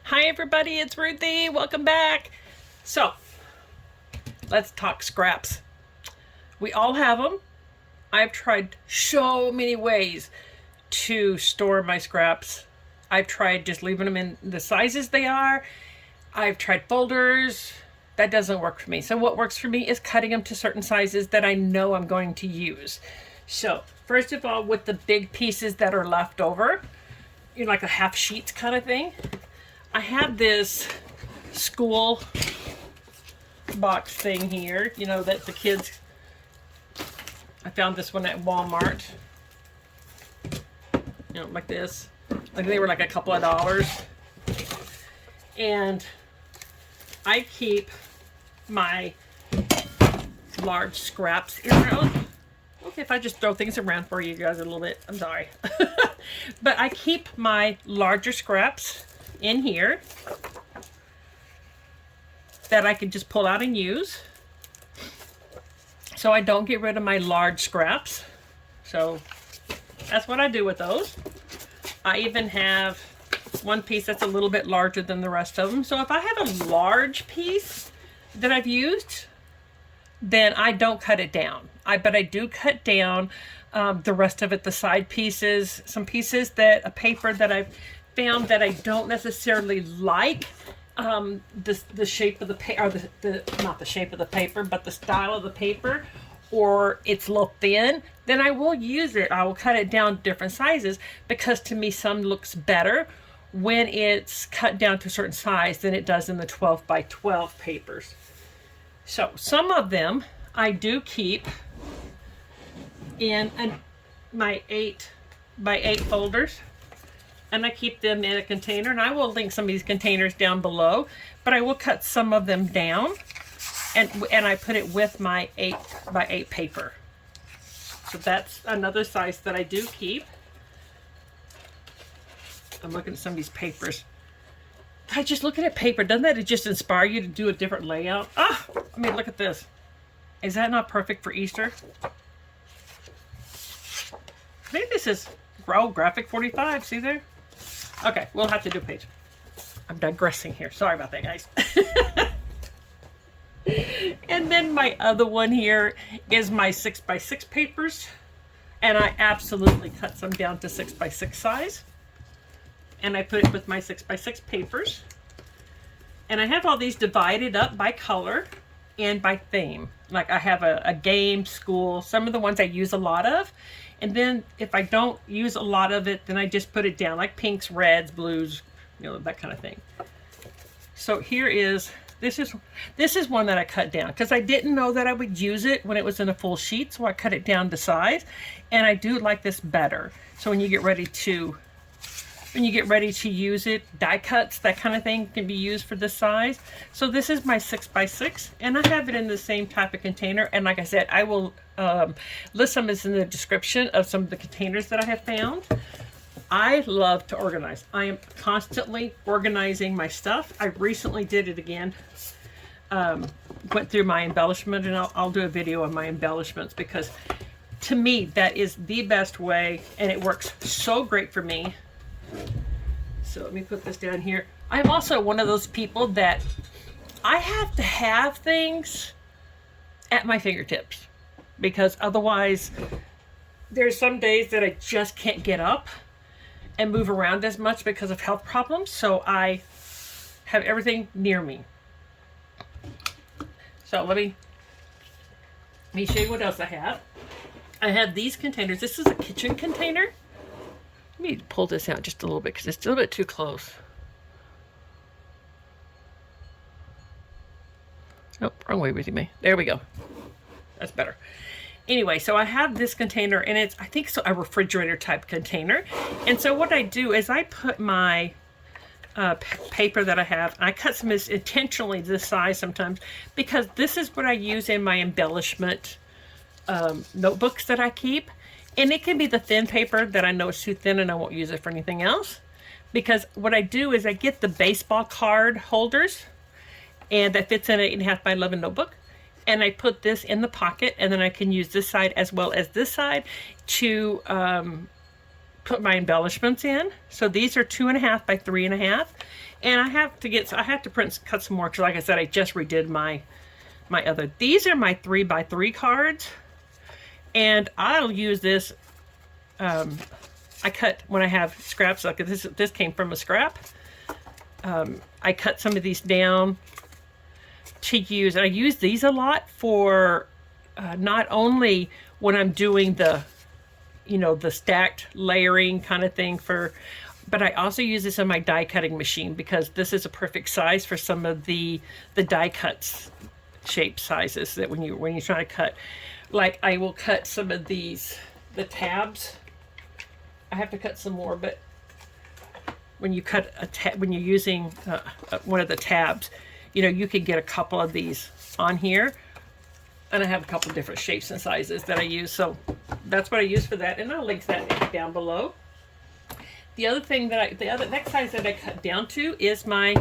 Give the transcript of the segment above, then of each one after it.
Hi everybody, it's Ruthie. Welcome back. So, let's talk scraps. We all have them. I've tried so many ways to store my scraps. I've tried just leaving them in the sizes they are. I've tried folders. That doesn't work for me. So what works for me is cutting them to certain sizes that I know I'm going to use. So, first of all, with the big pieces that are left over, like a half sheets kind of thing, I have this school box thing here, that the kids, I found this one at Walmart, like this. Like they were like a couple of dollars. And I keep my large scraps around. Okay, if I just throw things around for you guys a little bit, I'm sorry. But I keep my larger scraps in here that I can just pull out and use, so I don't get rid of my large scraps. So that's what I do with those. I even have one piece that's a little bit larger than the rest of them. So if I have a large piece that I've used, then I don't cut it down. But I do cut down the rest of it, the side pieces, some pieces that a paper that I've found that I don't necessarily like, the shape of the paper, or not the shape of the paper, but the style of the paper, or it's a little thin, then I will use it. I will cut it down different sizes, because to me some looks better when it's cut down to a certain size than it does in the 12 by 12 papers. So some of them I do keep in my 8 by 8 folders, and I keep them in a container, and I will link some of these containers down below, but I will cut some of them down, and I put it with my 8 by 8 paper. So that's another size that I do keep. I'm looking at some of these papers. God, just looking at paper, doesn't that just inspire you to do a different layout? I mean, look at this. Is that not perfect for Easter? I think this is graphic 45. See there? Okay, we'll have to do a page. I'm digressing here. Sorry about that, guys. And then my other one here is my 6 by 6 papers. And I absolutely cut some down to 6 by 6 size. And I put it with my 6 by 6 papers. And I have all these divided up by color and by theme. Like I have a game, school, some of the ones I use a lot of. And then if I don't use a lot of it, then I just put it down, like pinks, reds, blues, that kind of thing. So here is, this is one that I cut down because I didn't know that I would use it when it was in a full sheet, so I cut it down to size. And I do like this better. So when you get ready to use it, die cuts, that kind of thing can be used for this size. So this is my 6 by 6, and I have it in the same type of container. And like I said, I will list some in the description of some of the containers that I have found. I love to organize. I am constantly organizing my stuff. I recently did it again. Went through my embellishment, and I'll do a video on my embellishments, because to me that is the best way, and it works so great for me. So let me put this down here. I'm also one of those people that I have to have things at my fingertips, because otherwise there's some days that I just can't get up and move around as much because of health problems. So I have everything near me. So let me show you what else I have. I have these containers. This is a kitchen container. Let me pull this out just a little bit because it's a little bit too close. Oh, wrong way with me. There we go. That's better. Anyway, so I have this container, and it's, I think, so a refrigerator type container. And so what I do is I put my paper that I have, and I cut some intentionally this size sometimes, because this is what I use in my embellishment notebooks that I keep. And it can be the thin paper that I know is too thin and I won't use it for anything else. Because what I do is I get the baseball card holders, and that fits in an 8.5 by 11 notebook. And I put this in the pocket, and then I can use this side as well as this side to put my embellishments in. So these are 2.5 by 3.5, and I have to cut some more because, like I said, I just redid my other. These are my 3 by 3 cards, and I'll use this. I cut when I have scraps like this. This came from a scrap. I cut some of these down to use. I use these a lot for not only when I'm doing the, the stacked layering kind of thing but I also use this in my die cutting machine because this is a perfect size for some of the die cuts shape sizes that when you're trying to cut. Like I will cut some of the tabs. I have to cut some more, but when you cut when you're using one of the tabs, you can get a couple of these on here, and I have a couple of different shapes and sizes that I use. So that's what I use for that, and I'll link that down below. The other thing the next size that I cut down to is my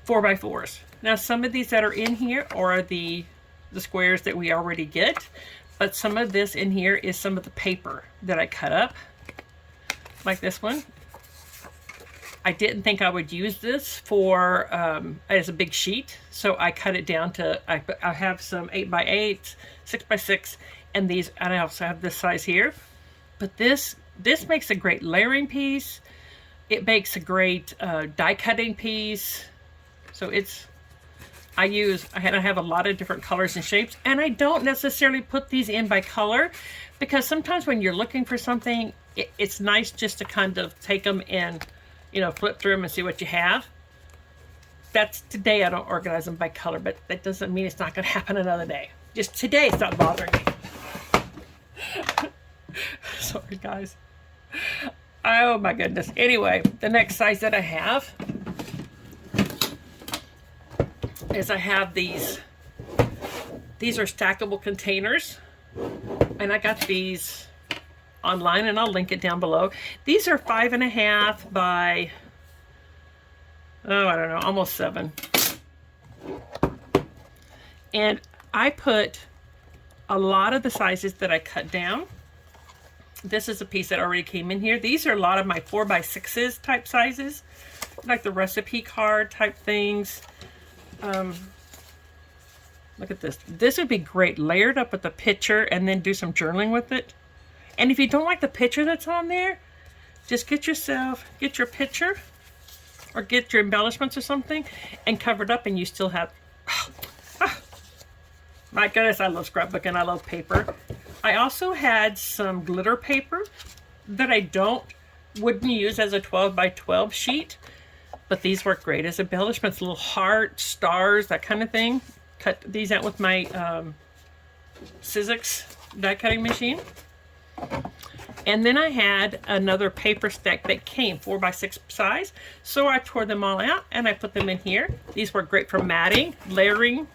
4x4s. Now some of these that are in here are the squares that we already get, but some of this in here is some of the paper that I cut up, like this one. I didn't think I would use this for as a big sheet, so I cut it down to, I have some 8x8, 6x6, and these, and I also have this size here. But this makes a great layering piece. It makes a great die cutting piece. So I have a lot of different colors and shapes, and I don't necessarily put these in by color because sometimes when you're looking for something, it's nice just to kind of take them and flip through them and see what you have. Today I don't organize them by color, but that doesn't mean it's not going to happen another day. Just today it's not bothering me. Sorry guys. Oh my goodness. Anyway, the next size that I have is I have these. These are stackable containers, and I got these online, and I'll link it down below. These are 5.5 by, I don't know, almost 7. And I put a lot of the sizes that I cut down. This is a piece that already came in here. These are a lot of my 4x6s type sizes, like the recipe card type things. Look at this. This would be great layered up with a picture and then do some journaling with it. And if you don't like the picture that's on there, just get your picture or get your embellishments or something and cover it up, and you still have, my goodness, I love scrapbooking and I love paper. I also had some glitter paper that I wouldn't use as a 12 by 12 sheet, but these work great as embellishments, little hearts, stars, that kind of thing. Cut these out with my Sizzix die cutting machine. And then I had another paper stack that came 4x6 size, so I tore them all out and I put them in here. These work great for matting, layering.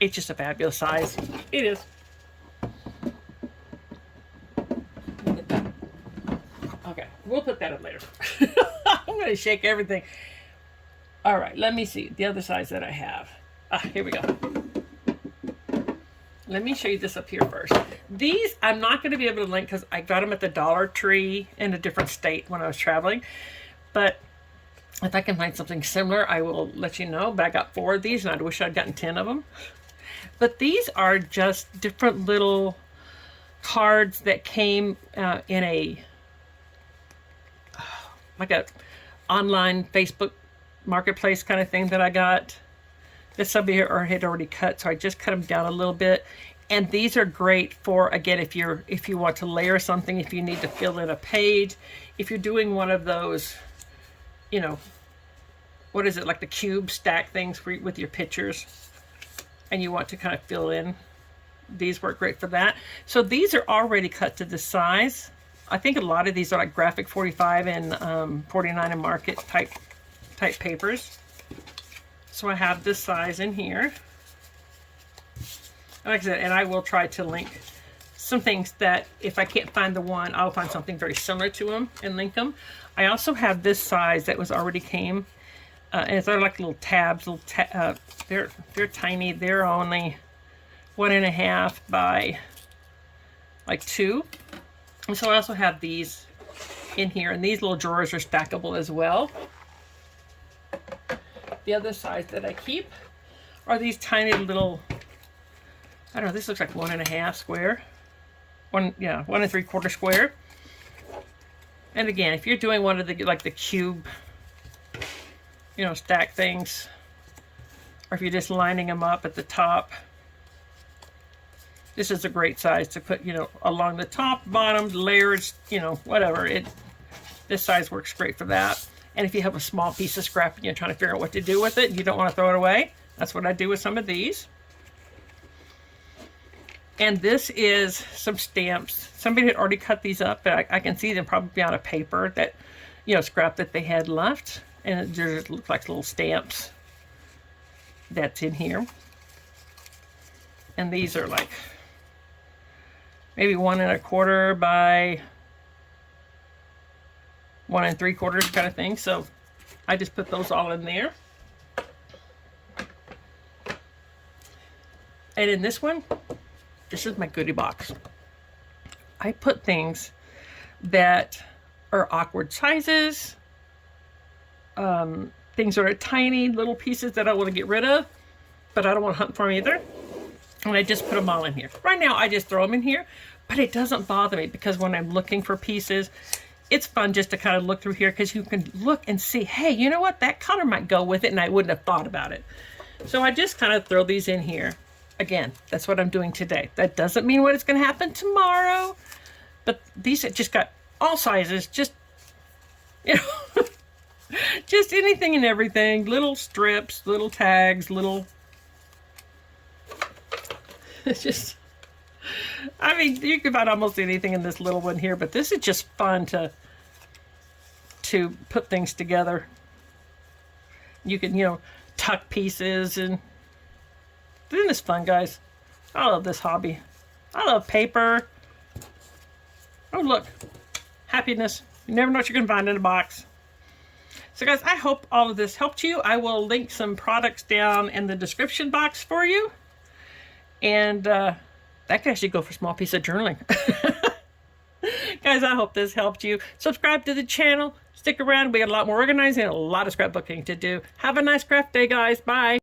It's just a fabulous size. It is. Look at that. Okay, we'll put that up later. I'm going to shake everything. All right, let me see the other size that I have. Here we go. Let me show you this up here first. These I'm not going to be able to link because I got them at the Dollar Tree in a different state when I was traveling. But if I can find something similar, I will let you know. But I got 4 of these, and I wish I'd gotten 10 of them. But these are just different little cards that came in like a online Facebook marketplace kind of thing that I got. That somebody had already cut, so I just cut them down a little bit. And these are great for, again, if you want to layer something, if you need to fill in a page, if you're doing one of those, what is it, like the cube stack things with your pictures, and you want to kind of fill in. These work great for that. So these are already cut to the size. I think a lot of these are like graphic 45 and 49 and market type papers. So I have this size in here. Like I said, and I will try to link some things that if I can't find the one, I'll find something very similar to them and link them. I also have this size that was already came, and it's like little tabs. They're tiny. They're only 1.5 by like 2. And so I also have these in here. And these little drawers are stackable as well. The other size that I keep are these tiny little, I don't know, this looks like 1.5 square. 1 3/4 square. And again, if you're doing one of the, like the cube, you know, stack things, or if you're just lining them up at the top, this is a great size to put, you know, along the top, bottom, layers, you know, whatever. This size works great for that. And if you have a small piece of scrap and you're trying to figure out what to do with it, and you don't want to throw it away, that's what I do with some of these. And this is some stamps. Somebody had already cut these up, but I can see them probably out of paper that, you know, scrap that they had left. And it just looks like little stamps that's in here. And these are like maybe 1 1/4 by 1 3/4 kind of thing. So I just put those all in there. And in this one, this is my goodie box. I put things that are awkward sizes, things that are tiny little pieces that I want to get rid of, but I don't want to hunt for them either. And I just put them all in here. Right now, I just throw them in here, but it doesn't bother me because when I'm looking for pieces, it's fun just to kind of look through here because you can look and see, hey, you know what? That color might go with it, and I wouldn't have thought about it. So I just kind of throw these in here. Again, that's what I'm doing today. That doesn't mean what is going to happen tomorrow, but these have just got all sizes, just, you know, just anything and everything. Little strips, little tags, little, it's just, I mean, you can find almost anything in this little one here, but this is just fun to put things together. You can, you know, tuck pieces, and isn't this fun, guys? I love this hobby. I love paper. Oh, look. Happiness. You never know what you're going to find in a box. So, guys, I hope all of this helped you. I will link some products down in the description box for you. And that can actually go for a small piece of journaling. Guys, I hope this helped you. Subscribe to the channel. Stick around. We got a lot more organizing and a lot of scrapbooking to do. Have a nice craft day, guys. Bye.